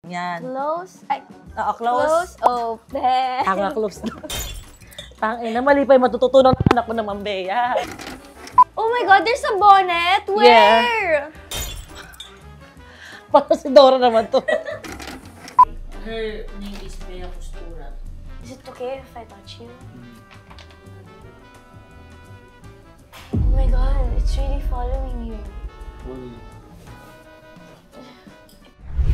Yan. Close. Ay, Oo, close. close, open. Tanga, close na. Tangina, mali pa yung matututunan ng anak ko ng Mambea. Oh my God, there's a bonnet. Where? Para si Dora naman to. Her name is Bea Costura. Is it okay if I touch you? Oh my God, it's really following you.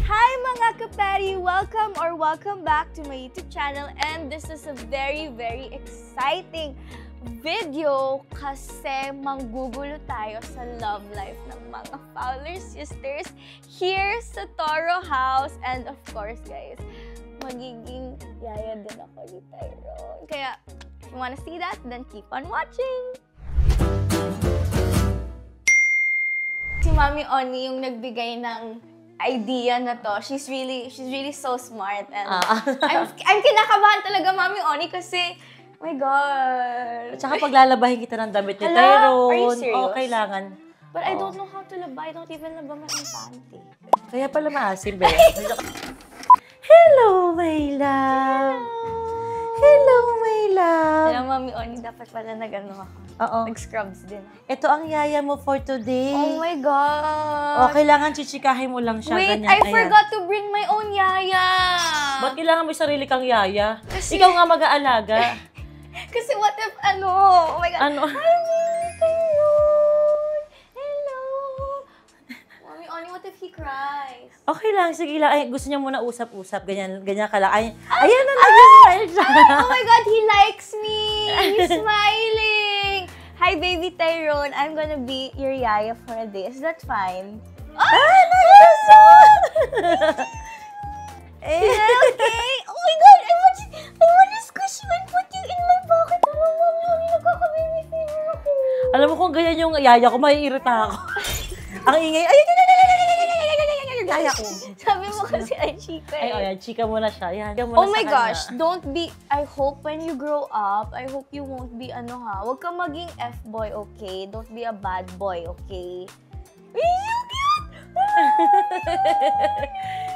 Hi mga kapari! Welcome back to my YouTube channel, and this is a very exciting video kasi manggugulo tayo sa love life ng mga Fowler sisters here sa Toro House. And of course guys, magiging yaya din ako ni Tyrone. Kaya if you wanna see that, then keep on watching! Si Mami Oni yung nagbigay ng idea na to. She's really so smart, and I'm kinakabahan talaga, Mami Oni, kasi oh my God. At saka paglalabahin kita ng damit ni Hala, Tyrone. are you serious? Oo, kailangan. But I don't know how to laba. I don't even laba my own panty. Kaya pala maasim, Bea. Hello, my love. Hello, my love. Kaya Mami Oni, dapat pala nag-ano ako. Oo. Nag-scrubs din. Ito ang yaya mo for today. Oh my God. O, kailangan chichikahin mo lang siya. Wait, ganyan. I Ayan. forgot to bring my own yaya. Ba't kailangan mo yung sarili kang yaya? Kasi- Ikaw nga mag-aalaga. Kasi what if, ano? Oh my God. Ano? Hi, Tyrone. Hello. Mami Oni, what if he cries? Okay lang, sige lang. Ay, gusto niya muna usap-usap. Ganyan ka lang. Ay, ayan na, nag-smile siya. Oh my God, he likes me. He's smiling. Hi, baby Tyrone. I'm gonna be your yaya for a day. Is that fine? Okay. Oh my God, I want to squish you and put you in my pocket. Mami, nagkaka-baby fever ako. Alam mo kung ganyan yung yaya ko, maiirita ako. Ang ingay, ay, yaya ko. Sabi mo kasi ay chika Ay, eh. ayan, chika mo na siya. Yan, muna Oh my sa gosh, kanya. don't be, I hope when you grow up, I hope you won't be ano ha, huwag kang maging F-boy, okay? Don't be a bad boy, okay? He's so cute!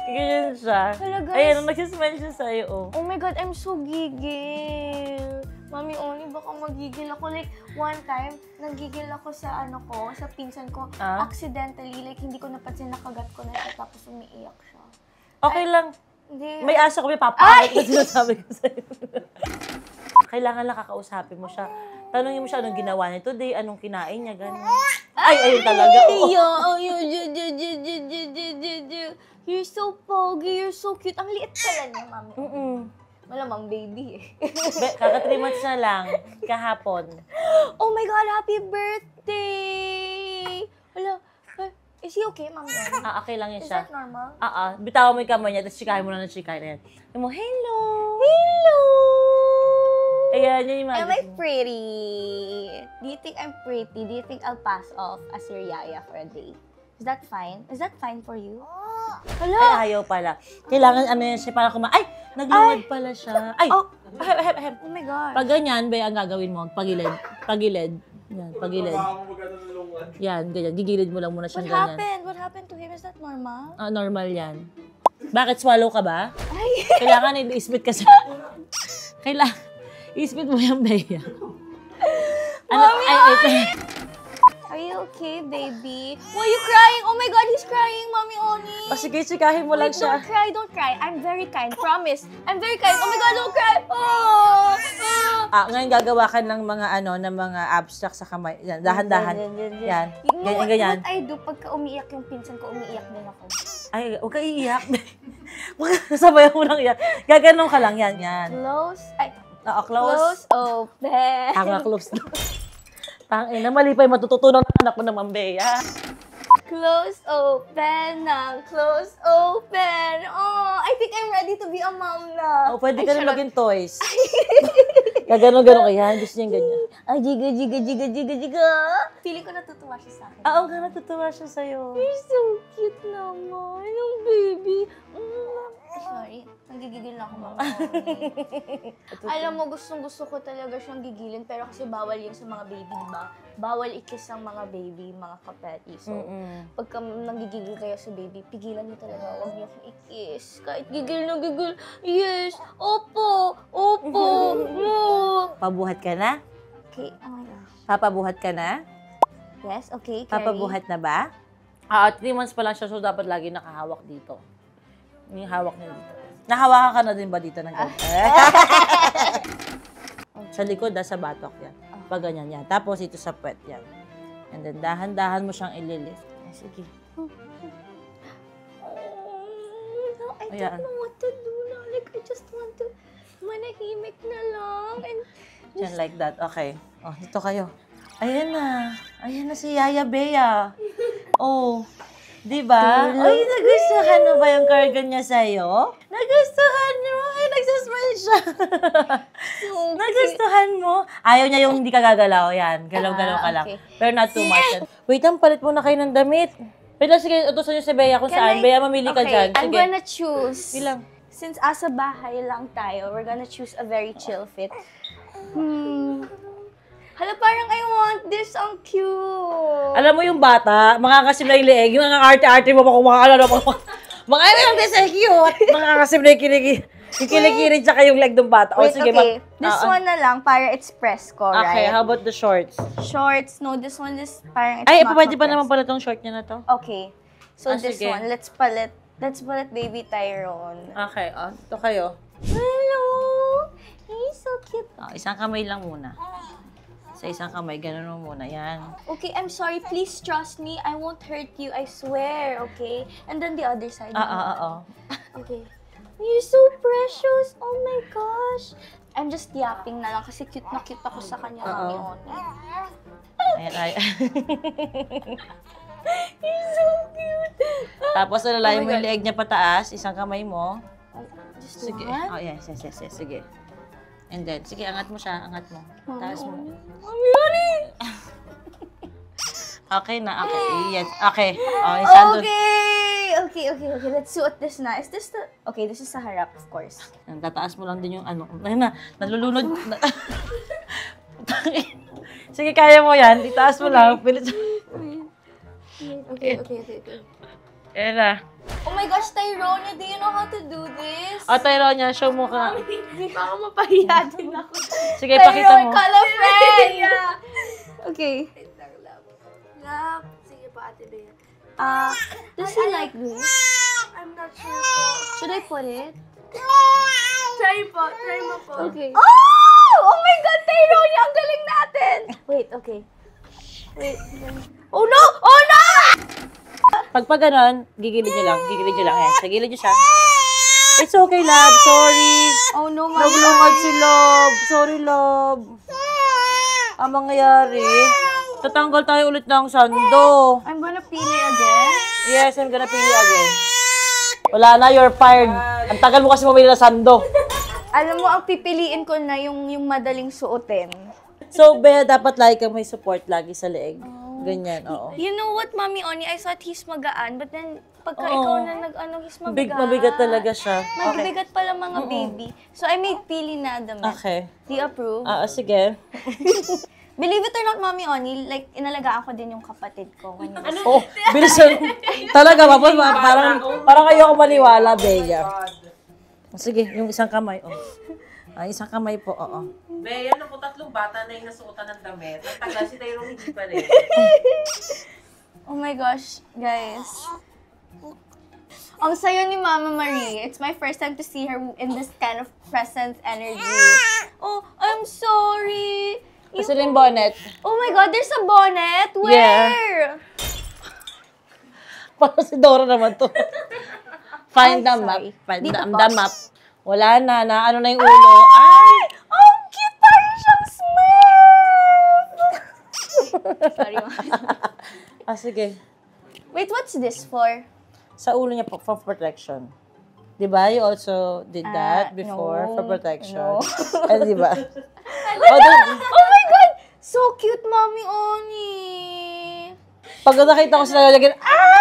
Ganyan siya. Hala, guys. Ayan, nagsismile siya sa'yo, oh. Oh my God, I'm so gigil. Mami Oni, baka magigil ako. Like, one time, nagigil ako sa ano ko, sa pinsan ko, accidentally, like, hindi ko napansin, nakagat ko na siya, tapos umiiyak siya. Okay lang. Hindi. May asa ko, may papakit na sinasabi ko sa'yo. Kailangan lang kakausapin mo siya. Tanungin mo siya anong ginawa niya today, anong kinain niya, gano'n. Ay, ayun talaga. You're so pogy, you're so cute. Ang liit pala niya, Mami. Malamang baby eh. Kaka 3 months na lang, kahapon. Oh my God, happy birthday! Hala, is he okay, Mami? Okay lang yan Is siya. that normal? Bitawan mo yung kamay niya, tapos chikahin mo na ng chikahin na yan. Sabi mo, hello! Hello! Ayan, yun yung Am I pretty? Do you think I'm pretty? Do you think I'll pass off as your yaya for a day? Is that fine? Is that fine for you? Hala! Ay, ayaw pala. Kailangan ano yan siya para Ay! Naglungad pala siya. Ay! Oh. Ahem. Oh my God. Pag ganyan, ba ang gagawin mo? Pagilid. Yan, pagilid. Yan, ganyan. Gigilid mo lang muna siyang ganyan. What happened to him? Is that normal? Normal yan. Bakit? Swallow ka ba? Ay! Kailangan i-spit ka sa... Kailangan. I-spit mo yung Bea. Mami, are you okay, baby? Why are you crying? Oh my God, he's crying, Mami Oni. O sige, chikahin mo lang Wait, siya. don't cry. I'm very kind, promise. I'm very kind. Oh my God, don't cry. Ngayon gagawa ka ng mga ng mga abstract sa kamay. Yan, dahan-dahan. Yan. You know Ganyan. what I do pagka umiiyak yung pinsan ko, umiiyak din ako. Ay, huwag ka iiyak. Huwag ka sabayan mo lang iyak. Gaganon ka lang. Yan. Close. Ay, Close. open. Close na. Tangina, mali pa yung matututunan ng anak ko ng Mambea. Close, open na. Close, open. Oh, I think I'm ready to be a mom na. Pwede ka rin maging toys. Gaganon ka yan. Gusto niya ganyan. Ay, jiga. Feeling ko natutuwa siya sa akin. Oo nga, natutuwa siya sa'yo. You're so cute naman. Yung baby. Sorry, nagigigil ako, Mama Oni. Alam mo, gustong-gusto ko talaga siyang gigilin, pero kasi bawal yun sa mga baby, diba? Bawal i-kiss ang mga baby, mga kapeti. So, pagka nanggigigil kayo sa baby, pigilan niyo talaga, huwag niyo akong i-kiss. Kahit gigil na gigil, yes, opo, opo, mo. Pabuhat ka na? Okay, oh my gosh. Papabuhat ka na? Yes, okay, Carrie. Papabuhat na ba? 3 months pa lang siya, so dapat lagi nakahawak dito. Yung hawak niya dito. Nahawakan ka na din ba dito ng ganyan? Sa likod, sa batok yan. Pag ganyan yan. Tapos ito sa puwet yan. And then dahan-dahan mo siyang ililift. Sige. I don't know what to do now. Like, I just want to manahimik na lang. And Yan, like that. Okay. Oh, dito kayo. Ayan na. Ayan na si Yaya Bea. Oh. Diba? Ay, nagustuhan mo ba yung cardigan niya sa'yo? Nagustuhan mo? Ay, nagsasmile siya. Nagustuhan mo? Ayaw niya yung hindi ka gagalaw. Yan. Galaw-galaw ka lang. Okay. Pero not too much. Wait, palit muna kayo ng damit. Wait lang, sige. Utusan niyo si Bea kung saan. Bea, mamili ka dyan. I'm Sige. gonna choose. Ilang? Since asa bahay lang tayo, we're gonna choose a very chill fit. Hala, parang I want this. Ang cute. Alam mo yung bata, makakasim na yung leeg, yung mga arte-arte mo, kung mga ano, mga ano yung this is cute. Makakasim na yung kilikiri, tsaka yung leg ng bata. Wait, sige, okay. This one na lang, para it's press ko, Okay, right? how about the shorts? Shorts, no, this one is parang it's Ay, not pwede pa press. naman pala tong short niya na to. Okay. So this sige. one, let's palit baby Tyrone. Okay, ito kayo. Hello! He's so cute. Isang kamay lang muna. Sa isang kamay, ganun mo muna. Yan. Okay, I'm sorry. Please trust me. I won't hurt you. I swear, okay? And then the other side. Okay. You're so precious. Oh my gosh. I'm just yapping na lang kasi cute na cute ako sa kanya. Mami Oni. Ayan, ay. He's so cute. Tapos, alalayan Oh my mo yung God. leeg niya pataas, isang kamay mo. Just Sige. one. Oh, yes. Sige. And then, sige, angat mo siya. Angat mo. Taas mo. Mami Oni. Okay na, okay. Yes, okay. Oh, isang doon. Okay. Let's suot this na. Is this the... Okay, this is sa harap, of course. Tataas mo lang din yung ano. Ayun na, nalulunod. Sige, kaya mo yan. Itaas mo lang. Pilit. Okay. Ayan na. Oh my gosh, Tyrone, do you know how to do this? O, Tyronia, show mo ka. Baka mapahiya din ako. Sige, pakita mo. Call a friend! Okay. Love. Sige po, Ate Bea. Does he like this? I'm not sure po. Should I put it? Try po. Try mo po. Okay. Oh my God, Tyrone, ang galing natin! Wait, okay. Wait. Oh no! Oh no! Pag ganon, gigilid niyo lang. Ayan, sa gilid niyo siya. It's okay, love. Sorry. Oh no, Mama. Naglungad si love. Sorry, love. Ang mangyayari, tatanggal tayo ulit ng sando. I'm gonna peel it again. Yes, I'm gonna pili again. Wala na, you're fired. Ang tagal mo kasi mamili ng sando. Alam mo, ang pipiliin ko na yung madaling suotin. So, Bea, dapat lagi ka may support lagi sa leeg. Ganyan, oo. You know what, Mami Oni? I thought he's magaan, but then pagka Oo. ikaw na he's mabigat. Mabigat talaga siya. Mabigat pala mga baby. So I made pili na damit. Okay. Do you approve? Sige. Believe it or not, Mami Oni, like, inalagaan ko din yung kapatid ko. When he was... Oh, bilisan. Talaga, parang kayo ako maniwala, Bea. Sige, yung isang kamay. Oh. Isang kamay po, oo. Bea, naku, 3 bata na yung nasuotan ng damit. Ang tagal si Tyrone hindi pa rin. Oh my gosh, guys. Ang sayo ni Mama Marie. It's my first time to see her in this kind of presence energy. Oh, I'm sorry. Kasi yung bonnet. Oh my God, there's a bonnet? Where? Parang si Dora naman to. Find the map. sorry. Find Dito the po. map. Wala na, ano na yung ulo. Ay! Oh, cute! Parang siyang Smurf! Sorry, Mama. Sige. Wait, what's this for? Sa ulo niya po, for protection. Diba? You also did that before no. for protection. No. Ay, diba? Oh my God! So cute, Mommy Oni! Pag nakita ko si Tyronia,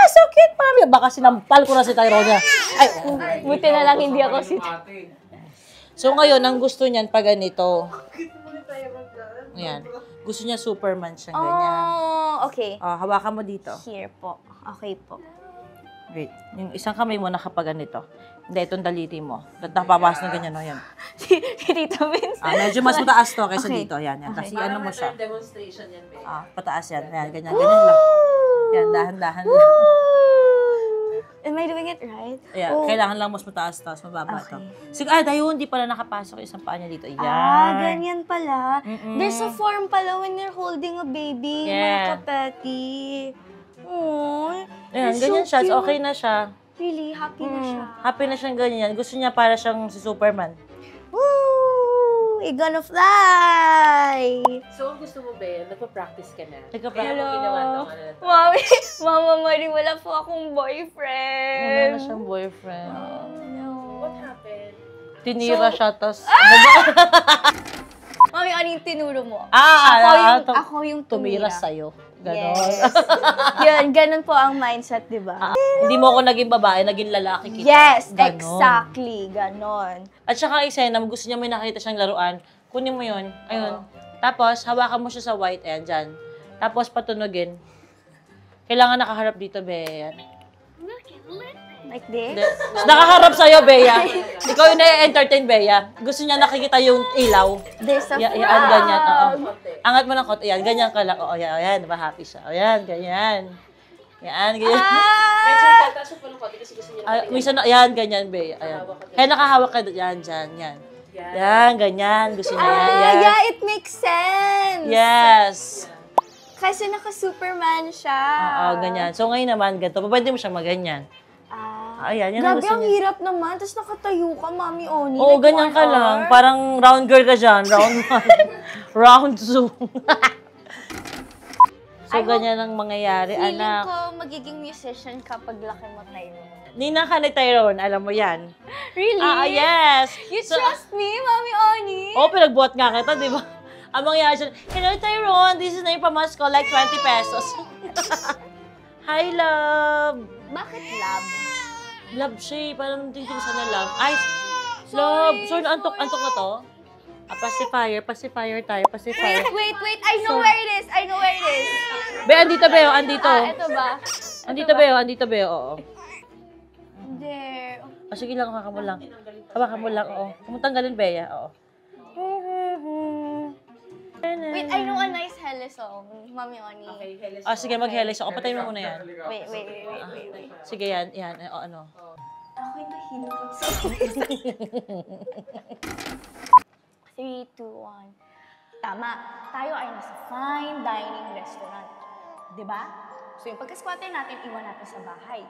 so cute, mami. Baka sinampal ko na si Tyronia. Ay, Buti na lang hindi ako si... So ngayon, ang gusto niyan pa ganito. Ayan. Gusto niya Superman siyang ganyan. Oh, okay. Hawakan mo dito. Here po. Okay po. Wait. Yung isang kamay mo nakapaganito. Hindi, itong daliri mo. Napapasok na ganyan, no? Yan. Si Tita Vince. Medyo mas mataas to kaysa Okay. dito. Yan, yan. Kasi Parang ano mo siya. demonstration yan, Bea. Pataas yan. Yan, ganyan, ganyan lang. Yan, dahan-dahan lang. Am I doing it right? Ayan, Oh. kailangan lang mas mataas, tapos mababa to. Okay. Sige, dahil hindi pala nakapasok yung isang paa niya dito. Ayan. Ganyan pala. Mm-mm. There's a form pala when you're holding a baby, mga Yeah. kapeti. Aww. Ayan, You're ganyan so siya. So, cute. okay na siya. Really, happy na siya. Happy na siyang ganyan. Gusto niya para siyang si Superman. Woo! We're gonna fly! So, ang gusto mo, Bea, nagpa-practice ka na. Teka, Kaya mo ginawa Hello. itong ano na to. Mami, Mama Marie, wala po akong Wala boyfriend. na siyang boyfriend. No. What happened? Tinira siya, tapos... Mami, ano yung tinuro mo? Ako yung tumira tumira. sa'yo. Ganon. Yes. Yun, ganun po ang mindset, di ba? Hindi mo ako naging babae, naging lalaki kita. Yes, Ganon. exactly. Ganon. At saka Isena, gusto niya may nakita siyang laruan, kunin mo yun. Ayun. Tapos, hawakan mo siya sa white, ayan, dyan. Tapos, patunogin. Kailangan nakaharap dito, Bea. Like this? Hindi. Nakaharap sa'yo, Bea. Ikaw yung na-entertain, Bea. Gusto niya nakikita yung ilaw. There's a Yan, frog. ganyan. Oo. Angat mo ng konti. Ayan, ganyan ka lang. Oo, ayan. Diba happy siya? Ayan, ganyan. Yan, ganyan. Medyo itataas mo pa ng konti kasi gusto niya na Minsan, ayan, ganyan, Bea. Ayan. Kaya nakahawak ka. Yan, dyan, yan. Yan, ganyan. Gusto niya yan. Yan. Yeah, it makes sense. Yes. Kasi naka-Superman siya. Oo, ganyan. So, ngayon naman, ganito. Pwede mo siyang maganyan. Ayan, yan ang Grabe, gusto ang niya. hirap naman. Tapos nakatayo ka, Mami Oni. Oo, like ganyan 1 ka lang. hour. Parang round girl ka dyan. Round 1. Round 2. So, I hope- ganyan ang mangyayari, Feeling anak. ko magiging musician kapag laki mo tayo. Ninang ka ni Tyrone, alam mo yan. Really? Yes. You So, trust me, Mami Oni? Oo, pinagbuhat nga kita, di ba? Ang mangyayari dyan, hello Tyrone, this is na yung pamasko, like 20 pesos. Hi, love. Bakit lab? Love siya, parang tingin sa na love. Ay, love. Sorry, antok na to. Pacifier tayo, pacifier. Wait, I know where it is. Be, andito, Beo, andito. Ito ba? Andito, Beo, oo. There. Sige lang, hawakan mo lang. Hawakan mo lang, oo. Kumutanggalin, Bea, oo. Wait, I know a nice Hele song, Mami Oni. Okay, Helis. Sige, mag-helis ako. Patayin mo muna yan. Wait. Sige, yan, ano. Ako'y nahihintay sa 3, 2, 1. Tama. Tayo ay nasa fine dining restaurant. Diba? So yung pagka-squatter natin, iwan natin sa bahay.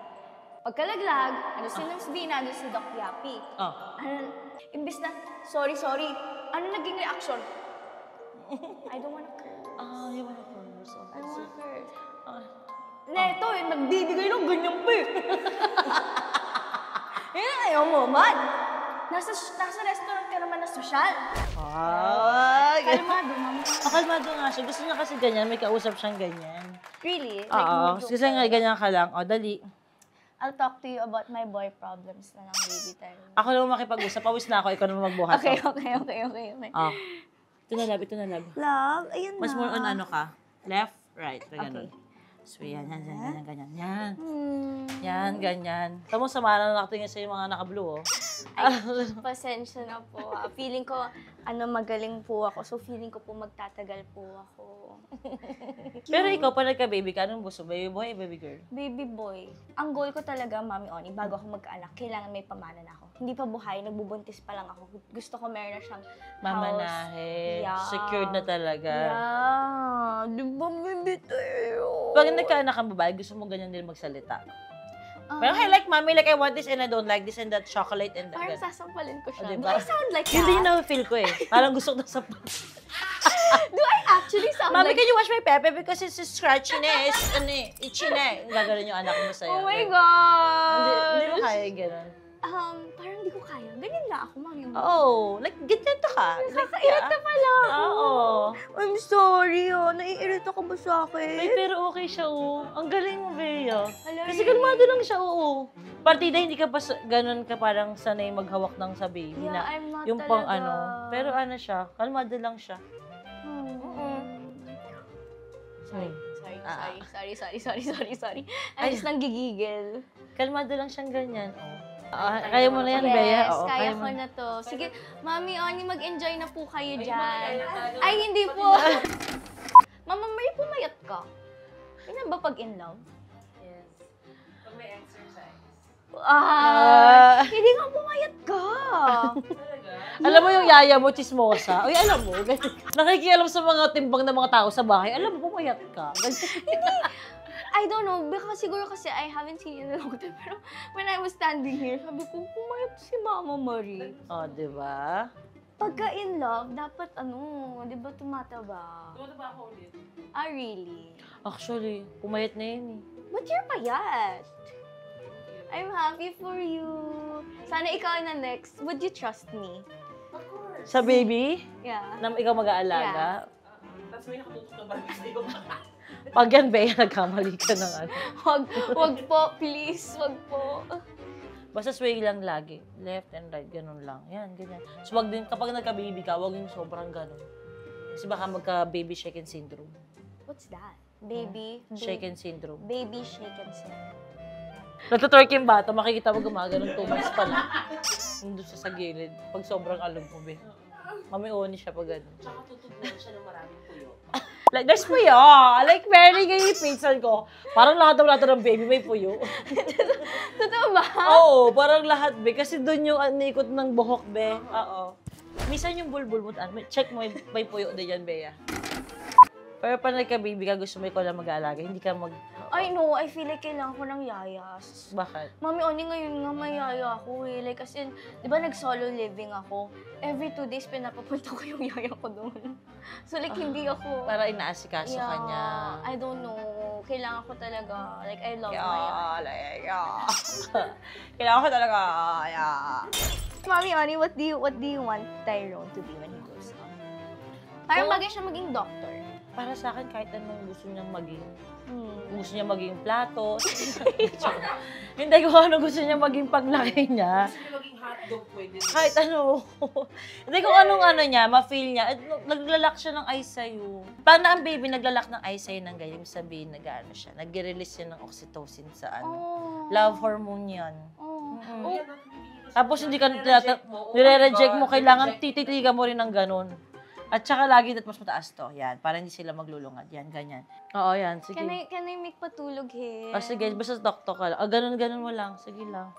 Pagkalaglag, ano si Nurse Dina, ano si Doc Yapi. Oh. Imbis na, sorry, ano naging reaction? I don't wanna curse. You wanna curse? I don't wanna curse. Ah. Neto, nagbibigay ng ganyan pa eh. Yan, ayaw mo, man. Nasa restaurant ka naman na sosyal. Kalmado, mama. Kalmado nga siya. Gusto niya kasi ganyan. May kausap siyang ganyan. Really? Like, Oo. Kasi nga ganyan ka lang. O, dali. I'll talk to you about my boy problems na lang, baby time. Ako naman makipag-usap. Pawis na ako. Ikaw naman magbuhat. Okay. Oh. Ito na, love. Love, ayun na. Mas more on ano ka? Left, right. Ganun. So, yan. Yan. Yan, ganyan. Tamo, sama na nakatingin sa yung mga naka-blue, oh. Ay, pasensya na po. Feeling ko, magaling po ako. So, feeling ko po magtatagal po ako. Pero ikaw, pa nagka-baby ka, anong gusto? Baby boy, baby girl? Baby boy. Ang goal ko talaga, Mami Oni, bago ako magkaanak, kailangan may pamana na ako. Hindi pa buhay, nagbubuntis pa lang ako. Gusto ko meron na siyang house. Mamanahe. Yeah. Secured na talaga. Yeah. Di ba, baby tayo? Pag nagkaanak kang babae, gusto mo ganyan din magsalita. Pero I like mommy, like I want this and I don't like this and that chocolate and that. Parang sasampalin ko siya. Oh, Do diba? I sound like Yun din yung that? na-feel ko eh. Parang gusto ko na sa... Do I actually sound Mommy, like... can you wash my pepe because it's scratchy na eh. It's itchy na eh. Gagawin yung anak mo sa'yo. Oh my Hindi gosh! mo kaya gano'n. Parang hindi ko kaya. Ganyan lang ako, Mami. Oo, like, ganyan ka. Nakakairita pala ako. Oo. I'm sorry, naiirita ka ba sa akin? Ay, pero okay siya, oh. Ang galing mo, Bea. Hala, Kasi kalmado lang siya, oo. Partida, hindi ka pa ganun ka parang sanay maghawak ng sa baby Yeah, na I'm not yung pang talaga. ano. Pero ano siya, kalmado lang siya. Sorry, Ah. sorry. Ay. I'm just nanggigigil. Kalmado lang siyang ganyan, oh. Kaya mo na yan, Bea. Yes, Oo, kaya mo ko na to. Sige, Mami Oni, mag-enjoy na po kayo dyan. Ay, hindi po. Mama Marie, pumayat ka. Ganyan ba pag in love? Yes. Pag may exercise. Hindi nga pumayat ka. Talaga? Alam mo yung yaya mo, chismosa. Uy, alam mo, nakikialam sa mga timbang ng mga tao sa bahay. Alam mo, pumayat ka. I don't know, baka siguro kasi I haven't seen you in a long time. Pero when I was standing here, sabi ko, pumayat si Mama Marie. Oh, di ba? Pagka in love, dapat di ba tumataba? Tuwa ba ako ulit? Really? Actually, pumayat na yun eh. But you're payat. I'm happy for you. Sana ikaw na next. Would you trust me? Of course. Sa baby, Yeah. na ikaw mag-aalaga. Tapos may nakatutok na bagay sa'yo. Pag yan, Bea, nagkamali ka ng ano. Wag po, please. Wag po. Basta sway lang lagi. Left and right, ganun lang. Yan, ganyan. So, wag din, kapag nagka-baby ka, wag yung sobrang ganun. Kasi baka magka-baby shaken syndrome. What's that? Baby? Shaken syndrome. Baby shaken syndrome. Natutwerk yung bata, makikita mo gumaganon 2 months pa lang. Nandun siya sa gilid. Pag sobrang alog mo, Be. Mami-oni siya pag gano'n. Tsaka tutugnan siya ng maraming puyo. Like, there's puyo. Like, very ganyan yung pinsan ko. Parang lahat ng baby may puyo. Totoo ba? Oo, parang lahat, Be. Kasi doon yung nikot ng buhok, Be. Oo. Minsan yung bulbul mo, check mo, may puyo din yan, Bea. Pero pag nagka-baby ka, gusto mo ikaw lang mag-aalaga, hindi ka I know, I feel like kailangan ko ng yayas. Bakit? Mami, Oni, ngayon nga may yaya ako eh. Like, as in, di ba nag-solo living ako? Every 2 days, pinapapunta ko yung yaya ko doon. So, like, hindi ako... Para inaasikaso ka niya. I don't know. Kailangan ko talaga. Like, I love my yaya. Kailangan ko talaga, Mami, Oni, what do you want Tyrone to be when he grows up? Parang bagay siya maging doctor. Para sa akin, kahit anong gusto niyang maging. Hmm. Gusto niya maging plato. Hindi ko ano gusto niya maging paglaki niya. Gusto niya maging hotdog pwede din. Kahit ano. Hindi ko anong ano niya, ma-feel niya. Naglalak siya ng eyes sa'yo. Pag na ang baby naglalak ng eyes sa'yo ng ganyan, sabihin nag-ano siya. Nag-release siya ng oxytocin sa ano. Oh. Love hormone yan. Oh. Mm. Tapos hindi ka nire-reject mo, kailangan tititigan mo rin ng ganun. At saka lagi mas mataas to. Yan, para hindi sila maglulungad. Yan, ganyan. Oo, yan. Sige. Can I make patulog here? Sige, basta doktor ka lang. Ganun mo lang. Sige lang.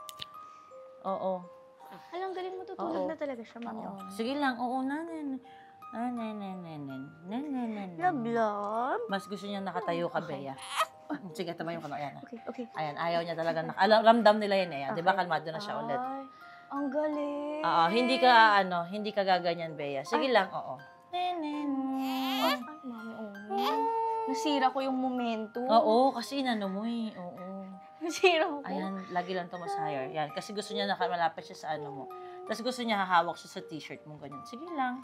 Oo. Alang galing mo tutulog Oo. na talaga siya, Mami. Oo. Sige lang. Oo, nanen. Love, love. Mas gusto niya nakatayo ka, Bea. Sige, tamayo ka na. Ayan. Okay. Ayan, ayaw niya talaga. Ramdam nila yan. Ayan. Di ba, kalmado na siya ulit. Ay, ang galing. Oo, hindi ka gaganyan, Bea. Sige lang, oo. Ay, Mami, nasira ko yung momento. Oo, kasi inano mo eh. Oo. Nasira ko. Ayan, lagi lang to mas higher. Yan, kasi gusto niya malapit siya sa ano mo. Tapos gusto niya hahawak siya sa t-shirt mo, ganyan. Sige lang.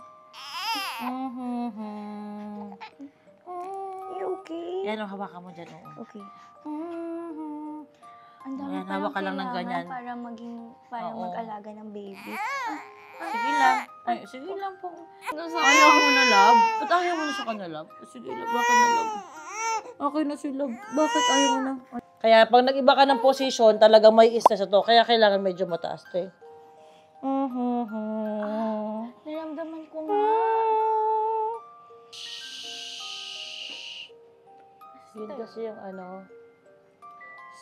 You okay? Yan, hawakan mo dyan, oo. Okay. Ang dami Ayan, palang hawak ka lang ng kailangan ganyan. para Oo. mag-alaga ng baby. Sige lang. Ay, sige lang po. Ayaw Ayaw mo na, love? Ba't ayaw mo na sa kanya, love? Sige, love. Bakit na, love? Okay na si love. Bakit ayaw mo na? Kaya pag nag-iba ka ng position, talagang may stress ito. Kaya kailangan medyo mataas ito eh. Naramdaman ko nga. Yun kasi yung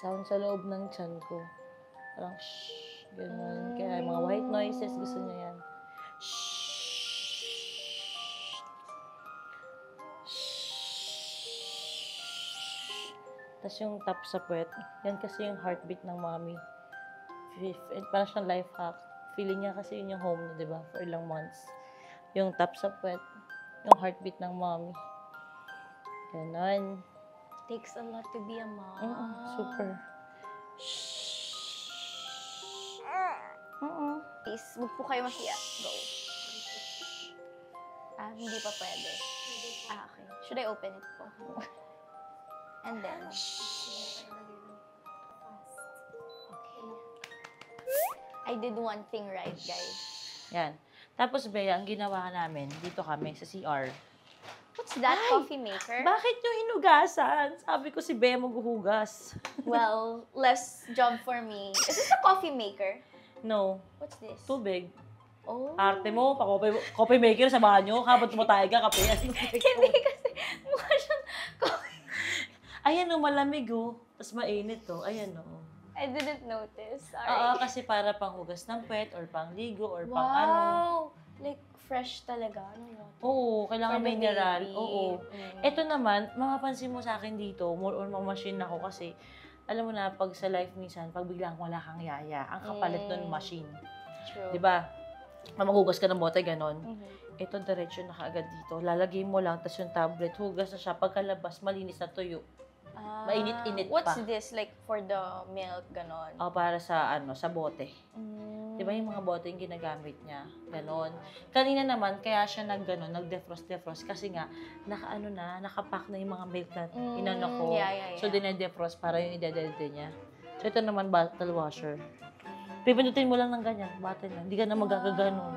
sound sa loob ng tiyan ko. Parang shhh. Ganun. Kaya yung mga white noises, gusto niya yan. Tapos yung tap sa puwet, yan kasi yung heartbeat ng mommy. Parang siyang life hack. Feeling niya kasi yun yung home niya, di ba? For ilang months. Yung tap sa puwet, yung heartbeat ng mommy. Ganon. Takes a lot to be a mom. Super. Oo. please. Huwag po kayo mahiya. Go. Hindi pa pwede. Okay. Should I open it po? And then, I did one thing right, guys. Yan. Tapos, Bea, ang ginawa namin, dito kami sa CR. What's that, coffee maker? Bakit nyo hinugasan? Sabi ko si Bea maghuhugas. Well, less job for me. Is this a coffee maker? No. What's this? Tubig. Oh. Arte mo, coffee maker sa banyo, habang tumatay ka, kape. Hindi kasi, mukha siyang coffee. Ayan o, malamig o. Tapos mainit o. Ayan o. I didn't notice. Sorry. Oo, kasi para panghugas ng pet or pangligo or pang ano. Wow! Like, fresh talaga. Ano mo? Oo, kailangan For the mineral. baby. Oo. Ito naman, mapapansin mo sa akin dito, more on machine ako kasi, alam mo na, pag sa life minsan, pag biglang wala kang yaya, ang kapalit nun machine. True. Diba? Maghugas ka ng bote, ganon. Mhm. Ito, diretso na kaagad dito. Lalagay mo lang, tas yung tablet, hugas na siya. Pagkalabas, malinis na tuyo. Mainit-init pa. What's this? Like, for the milk, ganon? O, para sa, sa bote. Mm. Diba yung mga bote yung ginagamit niya? Ganon. Kanina naman, kaya siya nag-defrost kasi nga, nakapack na yung mga milk na inano ko. Yeah. So, dinedefrost para yung idedede niya. So, ito naman, bottle washer. Pipindutin mo lang ng ganyan, bottle lang. Hindi ka na magkakaganon.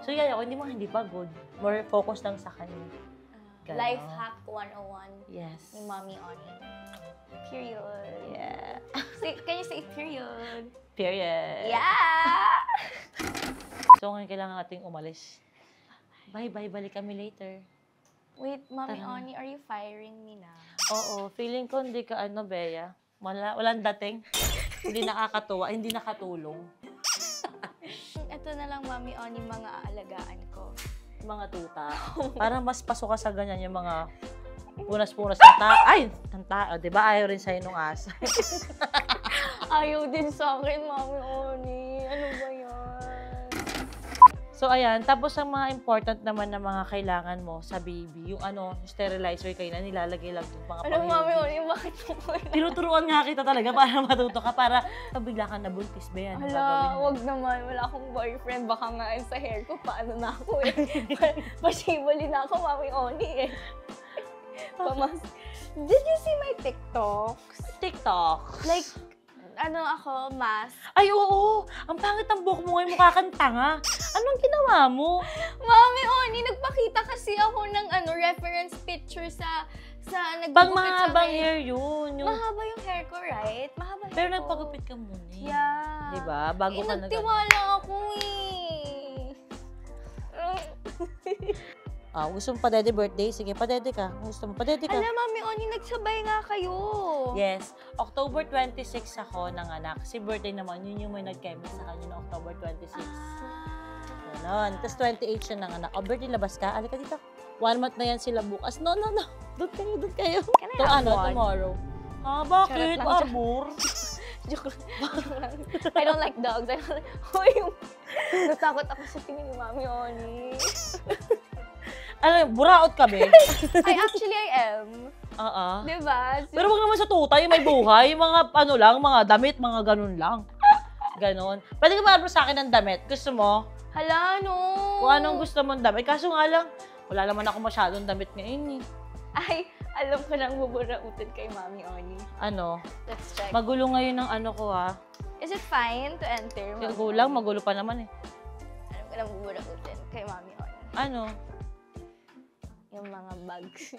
So, yaya ko, hindi pagod. More focus lang sa kanya. Ganon. Life hack 101 Yes. ni Mommy Oni. Period. Yeah. Can you say period? Period. Yeah! So, ngayon kailangan nating umalis. Bye-bye, balik kami later. Wait, Mommy Tara. Oni, are you firing me na? Oo, feeling ko hindi ka Bea. Walang dating. Hindi nakakatuwa, hindi nakatulong. Ito na lang, Mommy Oni, mga aalagaan ko. Mga tuta. Parang mas pasok ka sa ganyan yung mga punas-punas ng tao. Ay! Ng tao, di ba? Ayaw rin sa'yo nung asa. Ayaw din sa akin, Mommy Oni. Ano ba yan? So, ayan. Tapos, ang mga important naman na mga kailangan mo sa baby, yung sterilizer kayo na nilalagay lang yung mga Ano, Mommy Oni, bakit mo? Tinuturuan nga kita talaga para matuto ka, para pabigla ka nabuntis ba yan? Hala, wag naman. Wala akong boyfriend. Baka nga sa hair ko, paano na ako eh. Pasibali na ako, Mommy Oni eh. Did you see my TikToks? TikTok. Like, ako, mask. Ay, oo. Ang pangit ang buhok mo ngayon, mukha kang tanga. Anong ginawa mo? Mami Oni, nagpakita kasi ako ng reference picture sa nagpagupit Pang sa mahabang hair. hair yun. Mahaba yung hair ko, right? Mahaba hair Pero ko. nagpagupit ka muna eh. Yeah. Diba? Bago ka nagtiwala ako eh. Gusto mo padede birthday? Sige, padede ka. Gusto mo, padede ka. Alam, Mami Oni, nagsabay nga kayo. Yes. October 26 ako nanganak. Si birthday naman, yun yung may nag-chemist sa kanya na October 26. Ganon. Tapos 28 siya nanganak. Birthday, labas ka. Alika dito. 1 month na yan sila bukas. No. Doon kayo. Can I have one? Tomorrow. Bakit? Charot lang. Amor. Joke lang. I don't like dogs. Natakot ako sa tingin ni Mami Oni. Buraot ka, be. I am. Oo. Diba? Pero wag naman sa tuta, yung may buhay, yung mga mga damit, mga ganun lang. Ganon. Pwede ka ba sa akin ng damit? Gusto mo? Hala, no. Kung anong gusto mong damit. Kaso nga lang, wala naman ako masyadong damit ngayon eh. Ay, alam ko nang buburautin kay Mami Oni. Let's check. Magulo ngayon ng ko Is it fine to enter? Mami Kulang, Oni? magulo pa naman eh. Alam ko nang buburautin kay Mami Oni. Yung mga bags.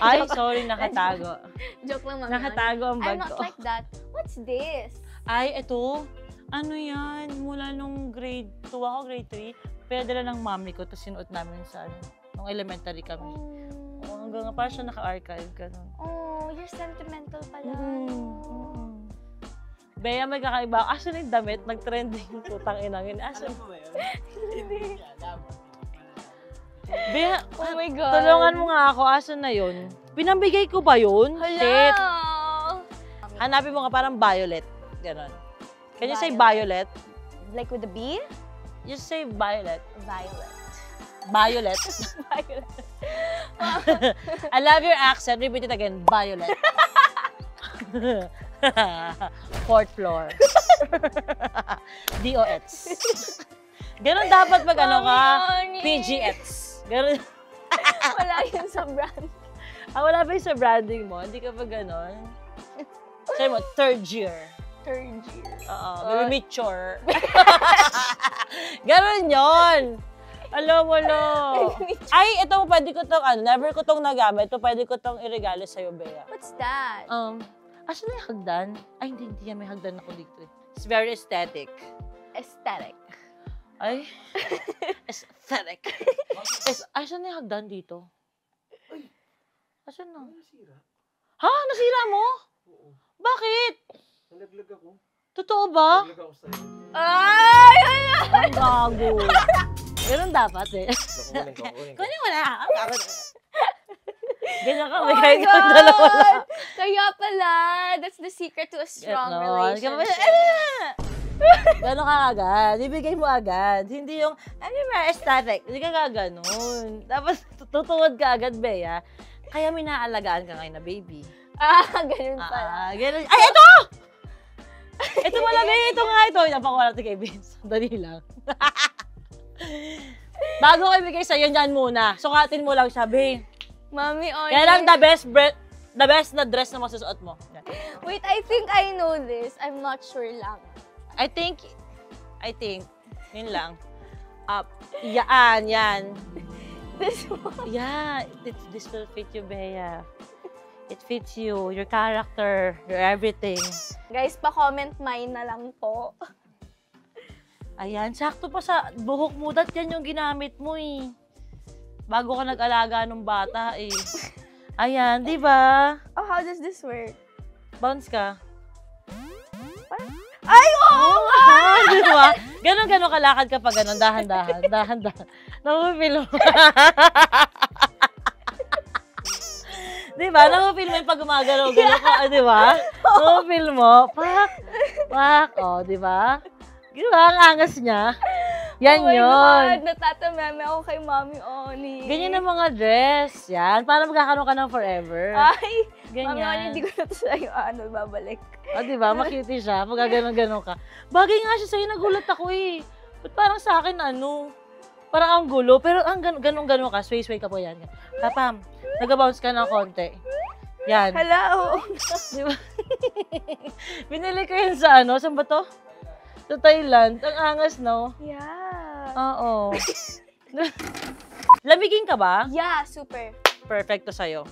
Ay, sorry, nakatago. Joke lang, Mami Oni. Nakatago ang bag I'm not ko. like that. What's this? Ay, ito. Yan? Mula nung grade 2 ako, grade 3. Pinadala ng mami ko, tapos sinuot namin sa nung elementary kami. Hanggang nga parang siya naka-archive. Ganun. Oh, you're sentimental pala. Bea, may kakaiba. Asan yung damit? Nag-trending yung putang inangin. Asan? Hindi. Bea, Oh my God. tulungan mo nga ako. Asan na yun? Pinambigay ko ba yun? Shit. Hala! Hanapin mo nga parang violet. Ganon. Can you say violet? Like with the B? Just say violet. Violet. Violet. Violet. I love your accent. Repeat it again. Violet. 4th floor. DOX. Ganon dapat pag ano ka, Mami, Oni. PGX. Ganon. Wala yun sa brand. Wala ba yung sa branding mo? Hindi ka pa ganon? Sabi mo, third year. Third year. Oo, very mature. Ganon yun. Alam mo, no. Ay, ito, pwede ko tong, never ko tong nagamit. Ito, pwede ko tong iregalo sa'yo, Bea. What's that? Asan na yung hagdan? Ay, hindi yan. May hagdan ako dito. It's very aesthetic. Aesthetic. Ay, aesthetic. Asan na yung hagdan dito? Asan na? Nasira? Ha? Nasira mo? Oo. Bakit? Nalaglag ako. Totoo ba? Nalaglag ako sa'yo. Ay! Ang gago. Ganun dapat eh. Kunin ko. Kunin mo na. Ganyan ka. Oh May my kahit kang God! dalawa na. Kaya pala, that's the secret to a strong relationship. Gano'n ka agad. Ibigay mo agad. Hindi yung, ano ba, aesthetic. Hindi ka gaganon. Tapos, tutuwad ka agad, Bea. Kaya may naaalagaan ka ngayon na baby. Ganun pala. Ganun. Ay, ito! Ito wala, Bea. Ito nga ito. Napakuha natin kay Vince. Dali lang. Bago ko ibigay sa'yo, yan muna. Sukatin mo lang siya, Bea. Mami, Oni. Kaya lang the best na dress na masusuot mo. Yan. Wait, I think I know this. I'm not sure lang. I think, yun lang. Yan. This one. Yeah, this will fit you, Bea. It fits you, your character, your everything. Guys, pa-comment mine na lang po. Ayan, sakto pa sa buhok mo. Dat yan yung ginamit mo eh. Bago ka nag-alaga ng bata eh. Ayan, di ba? Oh, how does this work? Bounce ka. Ay, oo! Di ba? Ganon kalakad ka pa ganon. Dahan-dahan. Nakupil mo. Di ba? Nakupil mo yung pag gumagalaw ka. Di ba? Nakupil mo. Pak. O, di ba? Di ba? Ang angas niya. Yan oh my yun. God, natatameme ako kay Mami Oni. Ganyan ang mga dress. Yan. Para magkakaroon ka ng forever. Ay, Ganyan. Mami Oni, hindi ko na ito sa'yo babalik. O, di ba? Makuti siya. Pag ganon ka. Bagay nga siya sa'yo. Nagulat ako eh. Ba't parang sa akin, parang ang gulo. Pero ang ganon ka. Sway ka po yan. Papam, nag-bounce ka ng konti. Yan. Hello! Di ba? Binili ko yun sa saan ba to? Sa Thailand. Ang angas, no? Yeah. Oo. Lamigin ka ba? Yeah, super. Perfecto sa'yo.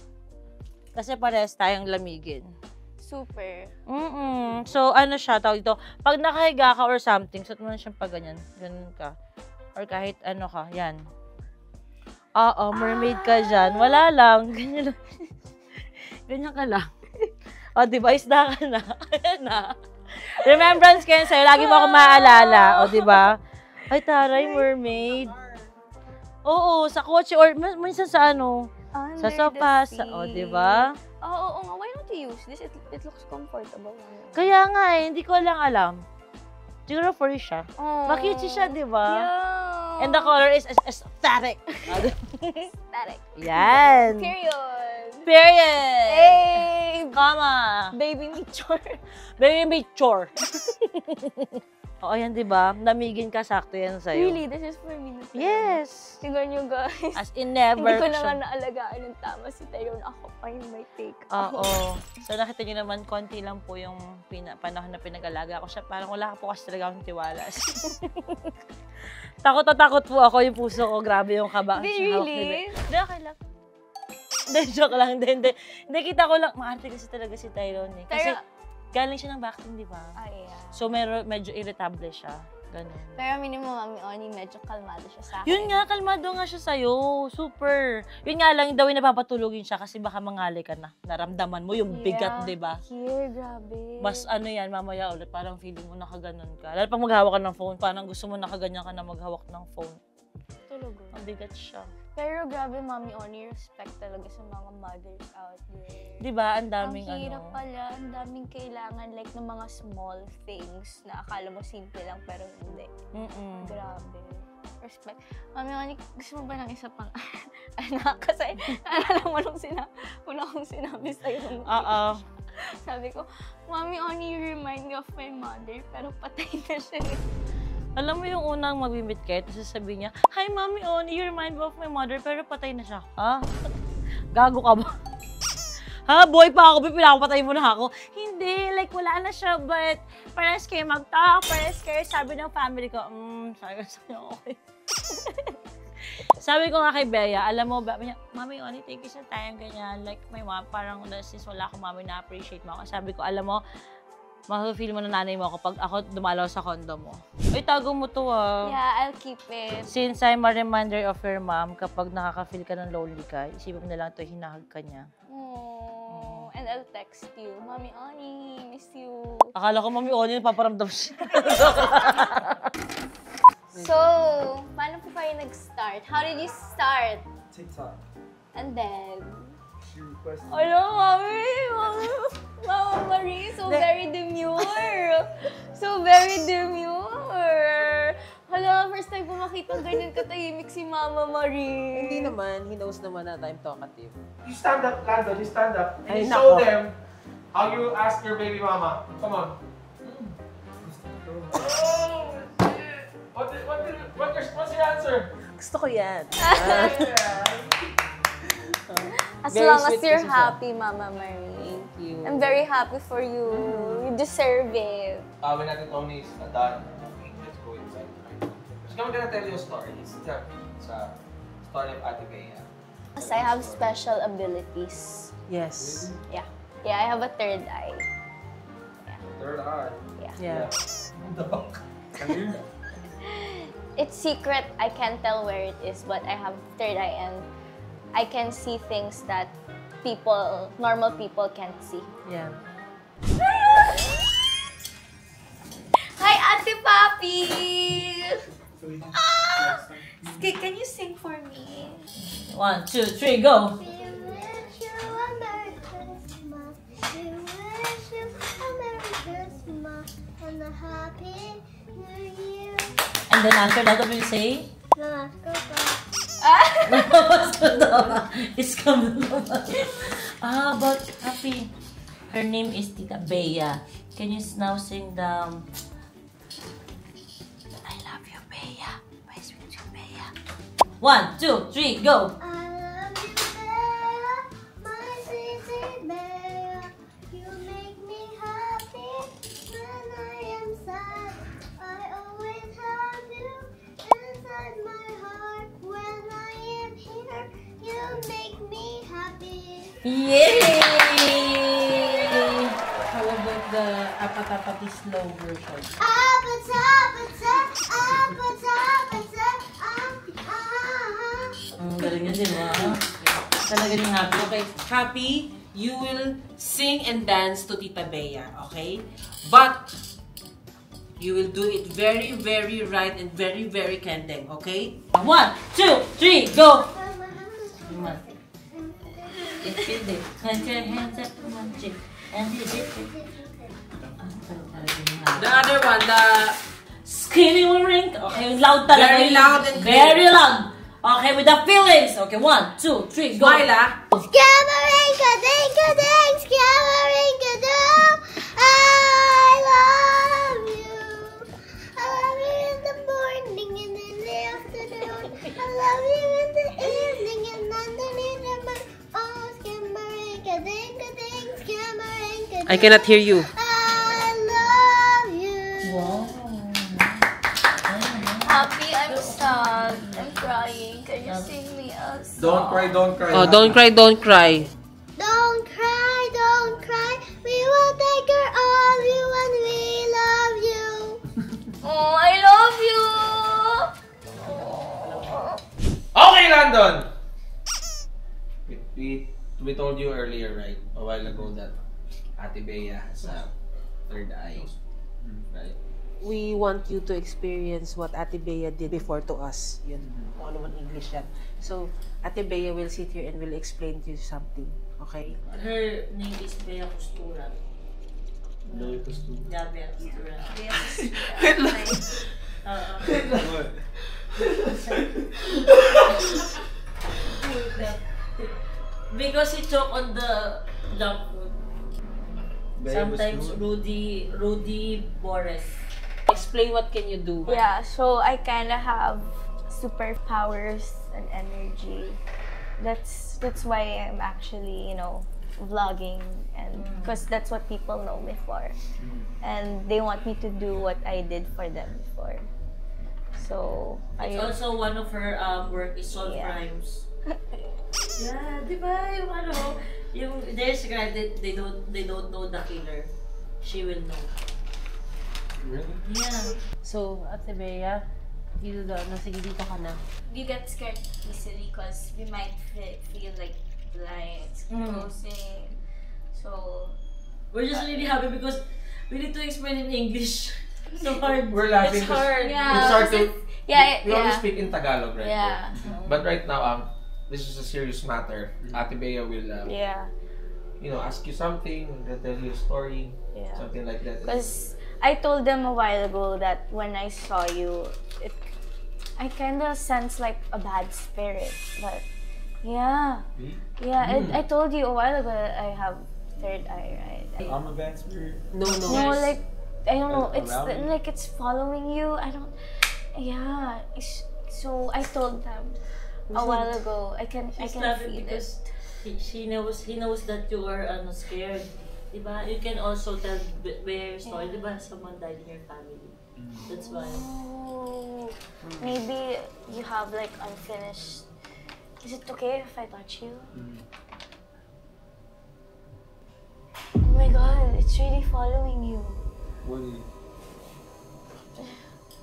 Kasi pares tayong lamigin. Super. So, siya, tawag ito. Pag nakahiga ka or something, suot mo na siyang pag ganyan. Ganun ka. Or kahit ka. Yan. Oo, mermaid ka dyan. Wala lang. Ganyan lang. Ganyan ka lang. O, diba? Isda ka na. Ayan na. Remembrance kayo sa'yo. Lagi mo ako maaalala. O, diba? Ay, taray, mermaid. Oo, sa kotse or minsan sa Under sa sofa. the sea. O, diba? Oo nga. Why don't you use this? It looks comfortable. Kaya nga hindi ko lang alam. Siguro for siya. Oh. Makiti siya, diba? Yeah. And the color is aesthetic. Aesthetic. Yan. Period. Hey! Kama. Baby mature. Baby mature. O, ayan, diba? Namigin ka, sakto yan sa'yo. Really? This is for me. Yes. Tingnan nyo, guys. As in never. Hindi ko na nga siya- naalagaan ng tama si Tyrone. Ako pa yung may take. Oo. So, nakita niyo naman, konti lang po yung panahon na pinag-alaga ko siya. Parang wala po kasi talaga akong tiwala. Takot na takot po ako yung puso ko. Grabe yung kaba. Hindi, really? Hindi, okay lang. Hindi, joke lang. Hindi, kita ko lang. Maarte kasi talaga si Tyrone eh. Kasi galing siya ng vaccine, di ba? Yeah. So, medyo irritable siya. Ganun. Pero minimum, Mami Oni, medyo kalmado siya sa akin. Yun nga, kalmado nga siya sa'yo. Super. Yun nga lang, daw yung napapatulogin siya kasi baka mangali ka na. Naramdaman mo yung bigat, di ba? Here, grabe. Mas yan, mamaya ulit, parang feeling mo nakaganon ka. Lalo pag maghawak ka ng phone, parang gusto mo nakaganyan ka na maghawak ng phone. Talaga. Ang bigat siya. Pero grabe, Mami Oni, respect talaga sa mga mothers out there. Di ba? Ang daming Ang hirap pala, ang daming kailangan like ng mga small things na akala mo simple lang pero hindi. Grabe. Respect. Mami Oni, gusto mo ba ng isa pang anak? Kasi naalala mo nung una kong sinabi sa'yo. Oo. Sabi ko, Mami Oni, you remind me of my mother, pero patay na siya. Alam mo yung unang mag-meet kayo, tapos sasabihin niya, "Hi, Mommy Oni, you remind me of my mother," pero patay na siya. Ha? Gago ka ba? Ha? Boy pa ako, pinapatay mo na ako. Hindi, like wala na siya, but parehas kayo mag-talk, parehas kayo sabi ng family ko, sabi ko, okay. Sabi ko nga kay Bea, alam mo ba, Mami Oni, thank you sa time, ganyan. Like, may mom, parang since wala akong mami na-appreciate mo ako. Sabi ko, alam mo, ma-feel mo na nanay mo kapag ako dumalaw sa condo mo. Uy, tago mo to ah. Yeah, I'll keep it. Since I'm a reminder of your mom, kapag nakaka-feel ka ng lonely ka, isipin mo na lang ito, hinahag ka niya. Oh, and I'll text you, Mami Oni, miss you. Akala ko, Mami Oni, paparamdam siya. So, paano po kayo nag-start? How did you start? TikTok. And then, She requested. Mama Marie, so very demure. So very demure. Hala, first time ko makita ganyan katahimik si Mama Marie. Hindi naman, he knows naman na I'm talkative. You stand up, Landon. You stand up. And Ay, you show nako. them how you ask your baby mama. Come on. Oh, shit. What's your answer? Gusto ko yan. As Very long as sweet you're kasi siya. happy, Mama Marie. Thank you. I'm very happy for you. You deserve it. When natin Tony is done, let's go inside. So, I'm gonna tell you a story. It's the story of Ate Bea. Because I have special abilities. Yes. Yeah. Yeah, I have a third eye. Third eye. Yeah. The back. It's secret. I can't tell where it is, but I have third eye and I can see things that normal people can't see. Yeah. Hi, Ate Papi! Can you sing for me? 1, 2, 3, go! We wish you a Merry Christmas. We wish you a Merry Christmas and a Happy New Year. And then after that, what will you say? Mama, go go. It's coming. But Happy, her name is Tita Bea. Can you now sing the I love you, Bea. My sweet Bea. 1, 2, 3, go! I love you, Bea, my sweet, sweet Bea. You make me happy when I am sad. I always have you inside my heart. When I am here, you make me happy. Yay! How about the apatapati slow version? Apata, apata, apata, apata, Galing yun, di ba? Talaga yung happy. Okay, Happy, you will sing and dance to Tita Bea, okay? But you will do it very, very right and very, very kendeng, okay? 1, 2, 3, go! Feel it. Hands your hands up to one chick. And hit it. The other one, the Skinny ring. Okay, loud talaga. Very loud and clear. Very loud. Okay, with the feelings. Okay, 1, 2, 3, go. smile, ah. Scamarinka, dinka, ding, scamarinka, doo. I love you. I love you in the morning and in the afternoon. I love you in the evening and underneath the moon. Oh, scamarinka, dinka, ding, scamarinka, I cannot hear you. I love you. Wow. Happy, I'm sad. I'm crying. Can you sing me a song? Don't cry, don't cry. Oh, don't cry, don't cry. Don't cry, don't cry. We will take care of you and we love you. Oh, I love you! Okay, Landon! We told you earlier, right? A while ago that Ate Bea has a third eye. Right? We want you to experience what Ate Bea did before to us. Yun, kung ano man English yan. So, Ate Bea will sit here and will explain to you something. Okay? Her name is Bea Costura. Yeah, Bea Costura. Because he choke on the junk food. Sometimes Rudy Boris. explain what can you do. Yeah, so I kind of have superpowers and energy. That's why I'm actually, you know, vlogging, and because that's what people know me for. And they want me to do what I did for them before. So It's also one of her work is solve crimes. Yeah, di ba? Yung ano, yung there's a guy that they don't know the killer. She will know. Really? Yeah. So, Ate Bea, dito sige dito ka na. you get scared easily because we might feel like the lights closing. So We're just really happy because we need to explain in English. So hard. We're laughing. It's hard. yeah, We start to. yeah, We always yeah. speak in Tagalog, right? Yeah. But right now, this is a serious matter. Ate Bea will, Yeah. you know, ask you something, they'll tell you a story, Yeah. something like that. Because I told them a while ago that when I saw you, I kind of sense like a bad spirit. But yeah, yeah. I told you a while ago that I have third eye, right? I'm a bad spirit. No. No, like I don't know. It's Around me? like it's following you. I don't. Yeah. So I told them a while ago. I can She's feel laughing it. because he knows that you are scared. Diba? You can also tell Bea your story. Diba? Someone died in your family. That's why. Oh, maybe you have like unfinished. Is it okay if I touch you? Oh my god, it's really following you. What is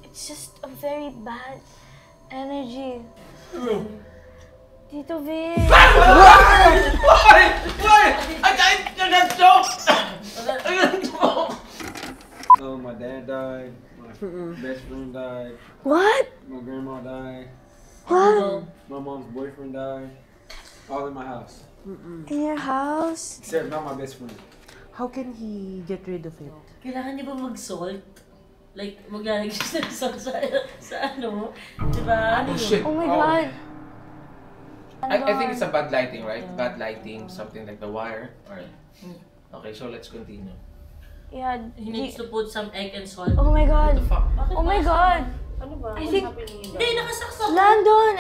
It's just a very bad energy. Tito Vic. Why? I got choked! I got choked! Oh, my dad died. My best friend died. What? My grandma died. What? My mom's boyfriend died. All in my house. In your house? Except not my best friend. How can he get rid of it? Kailangan niya ba mag-salt? Like, maglalagay siya ng salt sa ano? Diba? Oh shit. Oh my god. I think it's a bad lighting, right? Bad lighting, something like the wire. Alright. Okay, so let's continue. Yeah. He needs to put some egg and salt. Oh my god. What the fuck? Oh my god. Ano ba? I think- Hindi, nakasaksak. Landon,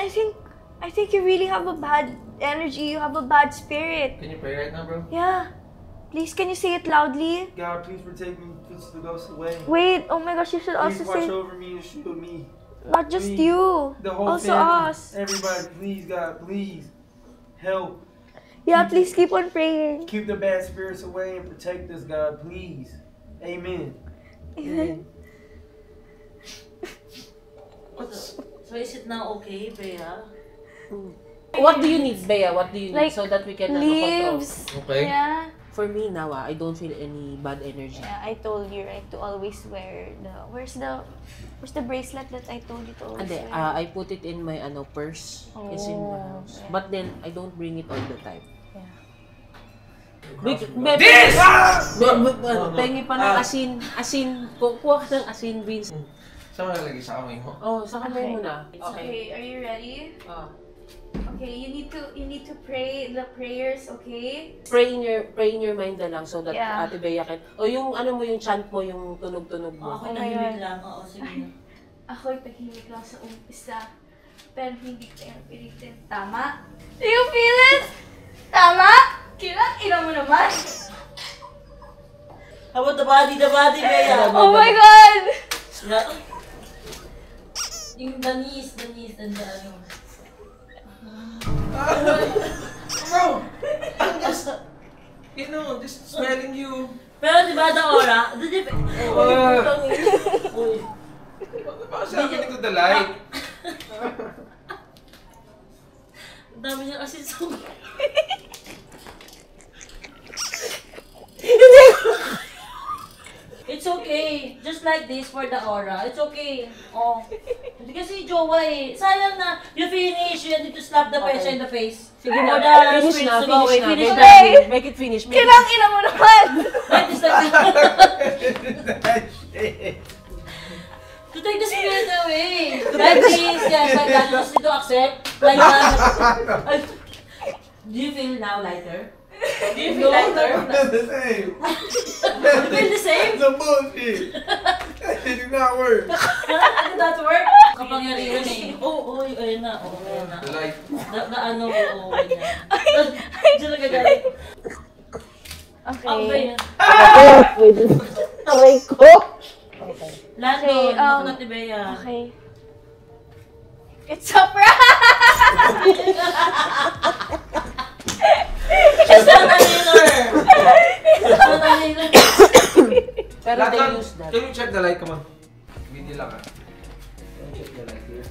I think you really have a bad energy. You have a bad spirit. Can you pray right now, bro? Yeah. Please, can you say it loudly? God, please protect me. Push the ghost away. Wait, oh my gosh, you should also Please watch say over me and shield me. not just please. you, The whole also family. us. Everybody, please, God, please. Help. Yeah, please keep on praying. Keep the bad spirits away and protect us, God, please. Amen. So is it now okay, Bea? What do you need, Bea? What do you need Like, so that we can control? Leaves. Okay. Yeah. For me now, I don't feel any bad energy. Yeah, I told you, right, to always wear where's the bracelet that I told you to always Ande, wear? I put it in my purse. It's in the house. But then I don't bring it all the time. This! Pengi pa ng asin. Kuha ka ng asin, Vince. Saan mo nalagay sa kamay mo? Oh, sa kamay mo na. Okay, are you ready? Ah. Okay, you need to pray the prayers, okay? Pray in your mind na lang so that Yeah. Ate Bea can... O yung ano mo, yung chant mo, yung tunog-tunog mo. Ako nahimik lang. Oo, sige na. Ako'y tahimik lang sa umpisa, pero hindi ko yung pilitin. Tama? Do you feel it? Tama? Kilang ina mo naman. How about the body, Bea? Oh my God! Yung the knees and the ano. Bro! I'm just, just smelling you. Pero diba the aura? Uy. What's happening to the light? Ang dami niya kasi sa... It's okay. Just like this for the aura. It's okay. Oh. Hindi kasi jowa eh. Sayang na. You finish. You need to slap the person in the face. Sige For na, the finish spirits na, to go away. finish Finish na. na. Make it finish. Kilang ina mo naman! Like this, like this. To take the spirit away. Like this. Yes, like that. You just need to accept. Like that. Do you feel now lighter? Do you feel lighter? That's the same. You feel the same? It's a bullshit. That shit did not work. Did that work? Kapangyarihan eh. Oo, ayun na. Oo, ayun na. The light. Ano, oo, ganyan. Diyan nagagalit. Okay. Aray ko! Lando, Okay, ako na Tibea. Okay. It's a prank! It's not a healer! It's not a healer. Pero they use that. Can you check the light? Come on. Video lang ah. Can you check the light here?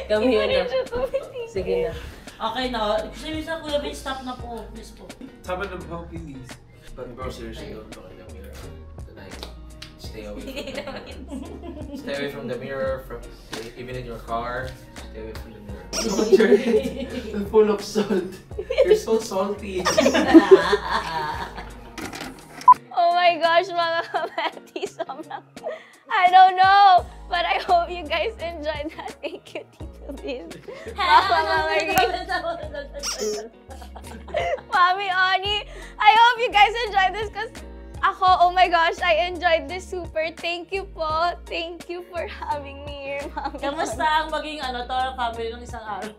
Come here na. Sige na. Okay na. Sabi sa Kuya Ben, stop na po. Please po. Tama na po, please. But bro, seriously, don't look in the mirror tonight. Stay away from the mirror. Even in your car. Stay away from the mirror. You're full of salt. You're so salty. Oh my gosh, mga kabati, sobrang, I don't know, but I hope you guys enjoyed that. Thank you, Tito Biz. Mama Marie, Mami Oni, I hope you guys enjoyed this because ako, oh my gosh, I enjoyed this super. Thank you po. Thank you for having me here, Mami. Kamusta ang maging Toro family ng isang araw?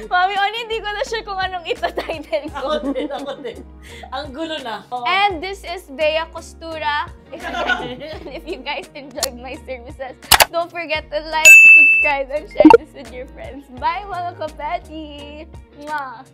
Mami Oni, hindi ko na sure kung anong ita-title ko. Ako din. Ang gulo na. And this is Bea Costura. If you guys enjoyed my services, don't forget to like, subscribe, and share this with your friends. Bye mga kapati! Mwah!